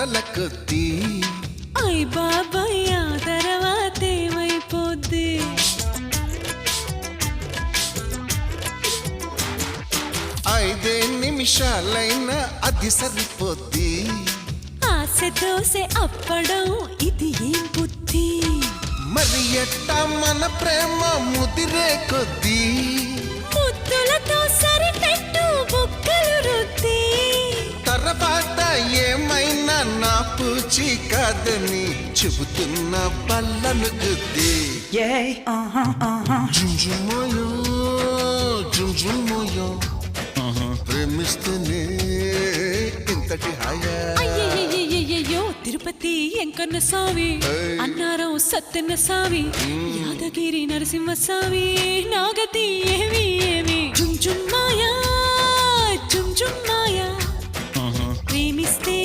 గంటల కొద్దీ అయ్ బాబాయ్ ఆ తర్వాత ఏమైపోద్ది 5 నిమిషాలైనా అది సరిపోద్ది ఆశ దోశ అప్పడం ఇది ఏం బుద్ధి మరి ఎట్టా మన ప్రేమ ముదిరే కొద్దీ ముద్దులతో సరిపెట్టు బుక్కలు రుద్ది తర్వాత ఏమైనా నా పూచి కాదని చెబుతున్న బల్లను గుద్ది జుంజుమోయో జుంజుమోయో ప్రేమిస్తేనే ఇంతటి హాయా అయ్యయ్యో తిరుపతి ఎంకన్న స్వామి అన్నారం సత్యన్న స్వామి యాదగిరి నరసింహ స్వామి నాగతి ఏమి ఏమి జుంజుమ్మాయా జుంజుమ్మాయా ప్రేమిస్తే